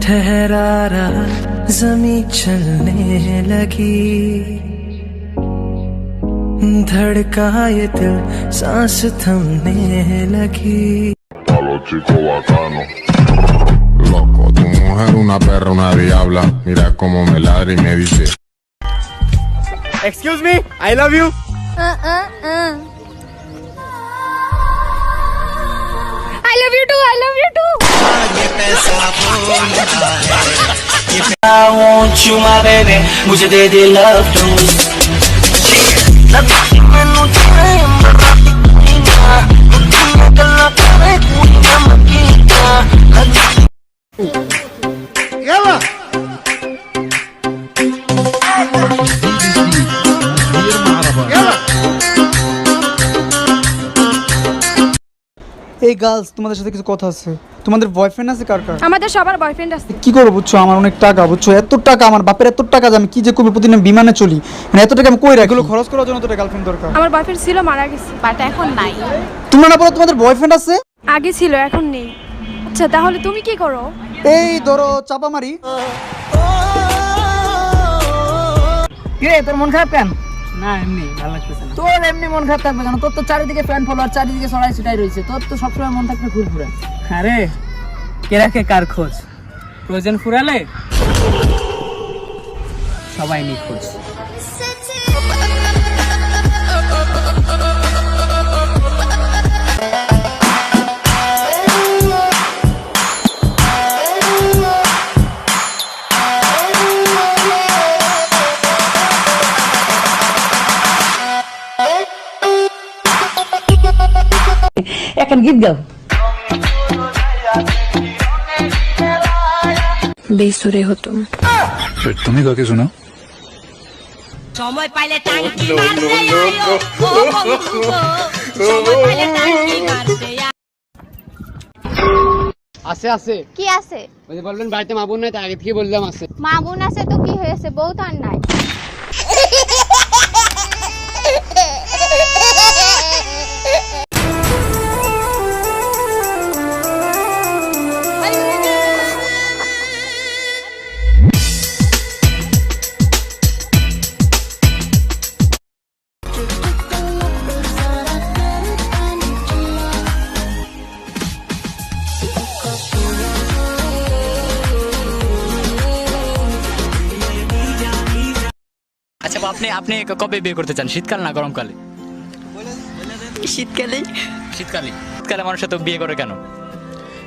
ठहरा रहा जमी चलने लगी धड़का ये दिल सांस थमने लगी A los chicos bacanos. Loco, tu mujer una perra, una diabla. Mira cómo me ladra y me dice. Excuse me, I love you. I love you too. I love you too. I want you my baby मुझे दे दे love to Yalla. এই girls তোমাদের সাথে কিছু কথা আছে। তোমাদের boyfriend আছে কার কার? আমাদের সবার বয়ফ্রেন্ড আছে। কি করবো বুঝছো, আমার অনেক টাকা বুঝছো, এত টাকা আমার বাপের, এত টাকা যে আমি কি যে করবো, প্রতিদিন বিমানে চলি, মানে এত টাকা আমি কই রাখি? এগুলো খরচ করার জন্য তো গার্লফ্রেন্ড দরকার। আমার বয়ফ্রেন্ড ছিল, মারা গেছে, বাট এখন নাই। তোমরা না বলো তোমাদের বয়ফ্রেন্ড আছে? আগে ছিল, এখন নেই। আচ্ছা তাহলে তুমি কি করো? এই ধরো চাপা মারি। কে তোর মন খারাপ কেন? না এমনি ভালো লাগতেছে না। তোর এমনি মন খারাপ থাকবে কেন? তোর তো চারিদিকে ফ্যান ফলোয়ার, চারিদিকে ছড়াই ছিটাই রয়েছে, তোর তো সবসময় মন থাকবে ফুরফুরে। আরে কে রাখে কার খোঁজ? প্রয়োজন ফুরালে সবাই নিখোঁজ। এখন গীত গাও। বেসুরে হতো। তুমি কাকে শোনাও? সময় পাইলে টাঙ্কি মারতে আয়ো ও বন্ধু গো, সময় পাইলে টাঙ্কি মারতে আছে আছে কি আছে? ওই যে বললেন বাড়িতে মা বোন নাই, তার আগে থেকে বললাম আছে। মা বোন আছে তো কি হয়েছে, বউ তো আর নাই। আচ্ছা আপনি আপনি কবে বিয়ে করতে চান, শীতকাল না গরমকালে? শীতকালে। শীতকালে। শীতকালে মানুষ তো বিয়ে করে কেন?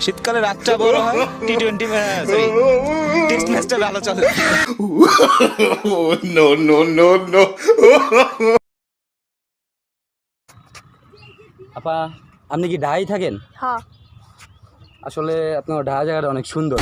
শীতকালে রাতটা বড় হয়, টি20 সরি টেস্ট ম্যাচটা ভালো চলে। No, no, no, no. আপা আপনি কি ঢাকায় থাকেন? হ্যাঁ। আসলে আপনার ঢাকা জায়গাটা অনেক সুন্দর।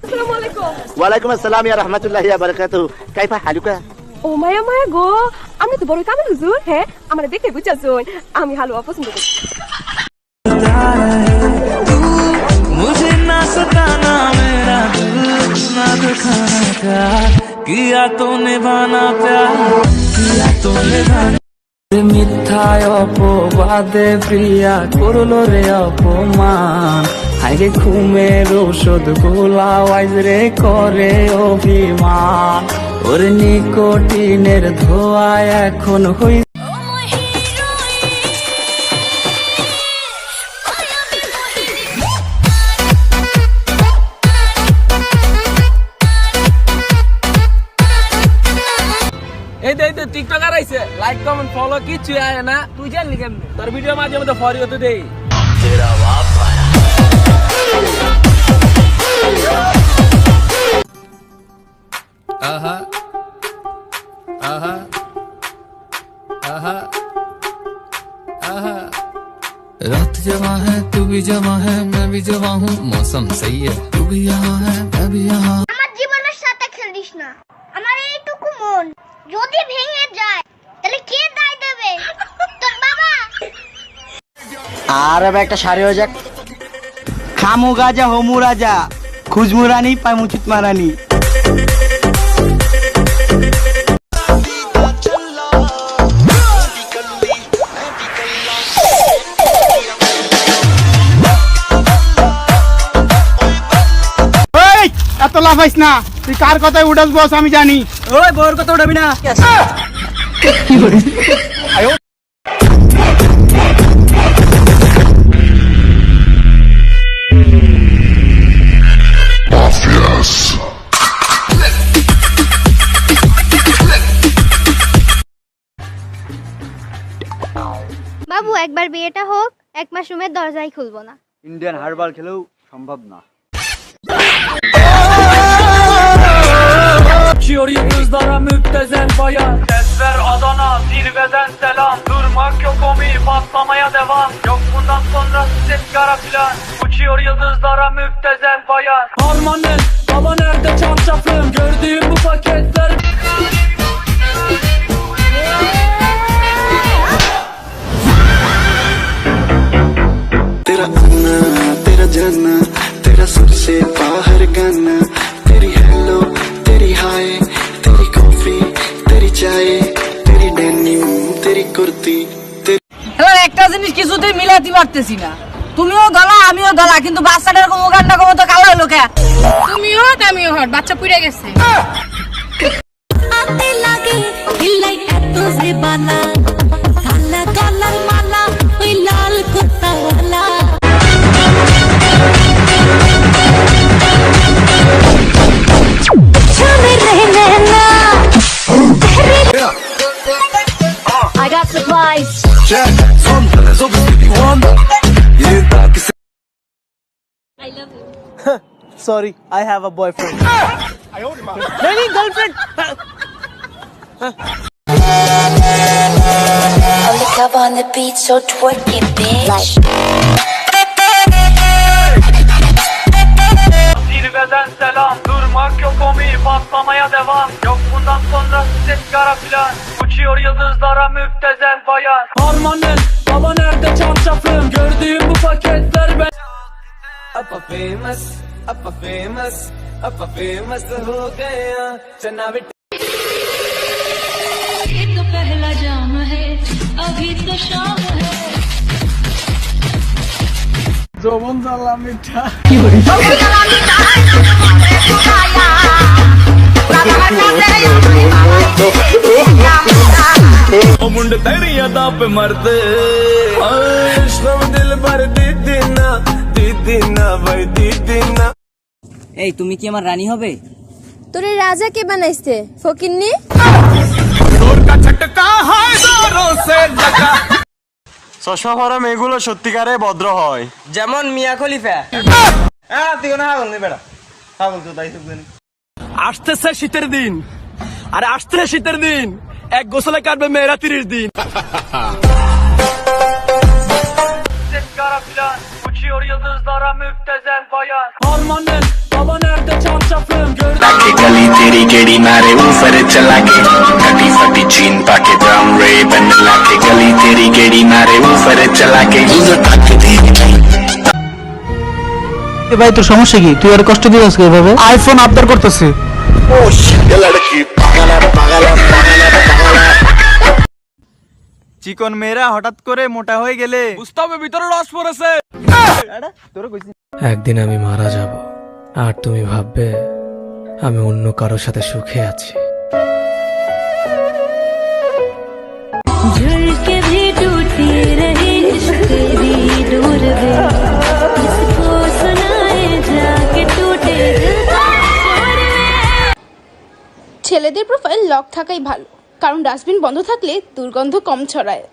আসসালামু আলাইকুম। ওয়ালাইকুম আসসালাম ইয়া রাহমাতুল্লাহি ওয়া বারাকাতুহু। কাইফা হালুকা? ও মায়া মায়া গো, আমি তো বড় কামেল হুজুর। হ্যাঁ আমরা দেখে বুঝাছুন আমি হালুয়া পছন্দ করি। मुझे ना सताना मेरा दिल ना दुखाना प्यार किया तो निभाना प्यार किया तो निभाना মিথ্যায় অপবাদে প্রিয়া করলো রে অপমান হাইরে ঘুমের ওষুধ গোলাওয়াইজ রে করে অভিমান ওর নিকোটিনের ধোঁয়ায় এখন হই এই তো টিকটকার আইছে, লাইক কমেন্ট ফলো কিছু আয় না, তুই জানলি কেমনে? তোর ভিডিও মাঝে মধ্যে ফর ইউ তো দেই। তেরা বাপ आहा आहा आहा आहा रात जवा है तू भी जवा है मैं भी जवा हूँ मौसम सही है तू भी यहाँ है मैं भी यहाँ। আমার জীবনের সাথে খেলিস না, আমার এইটুকু মন যদি ভেঙে যায় তাহলে কে দায় দেবে? তোর বাবা। আর একটা শাড়ি হয়ে যাক। খামু গাজা হোমু রাজা, খুজমু রানী পাইমু চিত মারানি। এত লাফাইস না, তুই কার কথায় উঠাস বস আমি জানি। ওই বউর কথা উঠাবি না। বাবু একবার বিয়েটা হোক, 1 মাস রুমের দরজাই খুলবো না। ইন্ডিয়ান হারবাল খেলেও সম্ভব না। Uçuyor yıldızlara müptezel bayan. Sesler Adana zirveden selam. Durmak yok omi patlamaya devam. Yok bundan sonra ses kara plan. Uçuyor yıldızlara müptezel bayan. Harmanın baba nerede çarşafım. Gördüğüm bu paketler. तेरा आना तेरा जाना तेरा सबसे बाहर गाना तेरी हेलो तेरी हाय तेरी कॉफी तेरी चाय तेरी डेनिम तेरी कुर्ती এবার একটা জিনিস কিছুতেই মিলাতে পারতেছি না, তুমিও গলা আমিও গলা, কিন্তু বাচ্চাটার কোনো গান্ডা কোনো তো কালো হলো কে? তুমিও হট আমিও হট, বাচ্চা পুড়ে গেছে। আতে লাগে হিলাই এত যে বালা কালা কালার মালা ওই লাল কুত্তাওয়ালা চলে রে না I got supplies. I love you. Sorry, I have a boyfriend. Maybe girlfriend. On the cover on the beat, so twerk it, bitch. Zirveden selam. Durmak yok omi patlamaya devam. Yok bundan sonra ses kara plan. Uçuyor yıldızlara müptezel bayan. Harmanın baba nerede çarşafım. Gördüğüm bu paketler ben. Apa famous, apa famous, apa famous ho gaya. Chana ये तो पहला जाम है अभी तो शाम है যৌবন জ্বালা মিঠা। O मुंडे तेरी यादा पे मरते इश्क़ दिल भर दीदी ना भाई दीदी ना। এই তুমি কি আমার রানী হবে? তোরে রাজা কে বানাইছে ফকিন্নি? চশমা পরা মেয়েগুলো সত্যিকারে ভদ্র হয়, যেমন মিয়া খলিফা। তুই কোনো হাগল নেই বেটা, হাগল তো তাই শুনবেন। আসতেছে শীতের দিন, আরে আসতেছে শীতের দিন, এক গোসলে কাটবে মেয়েরা 30 দিন। Uçuyor yıldızlara müptezel bayan. Harmanın baba nerede çarşafım. लाके गली तेरी गेड़ी मारे ऊपर चला के कटी फटी जीन पाके ब्राउन रे बन लाके गली तेरी गेड़ी मारे ऊपर चला के ताके दी এ ভাই তোর সমস্যা কি? তুই আর কষ্ট দিস এভাবে? আইফোন আবদার করতেছে। ओ शिट ये लड़की पागल है पागल है पागल है पागल है। চিকন মেয়েরা হঠাৎ করে মোটা হয়ে গেলে বুঝতে হবে ভিতরে রস পড়েছে। একদিন আমি মারা যাব আর তুমি ভাববে আমি অন্য কারোর সাথে সুখে আছি। झलके भी टूटी रहे इश्क भी दूर वे इसको सुनाए जाके टूटे ছেলেদের প্রোফাইল লক থাকাই ভালো, কারণ ডাস্টবিন বন্ধ থাকলে দুর্গন্ধ কম ছড়ায়।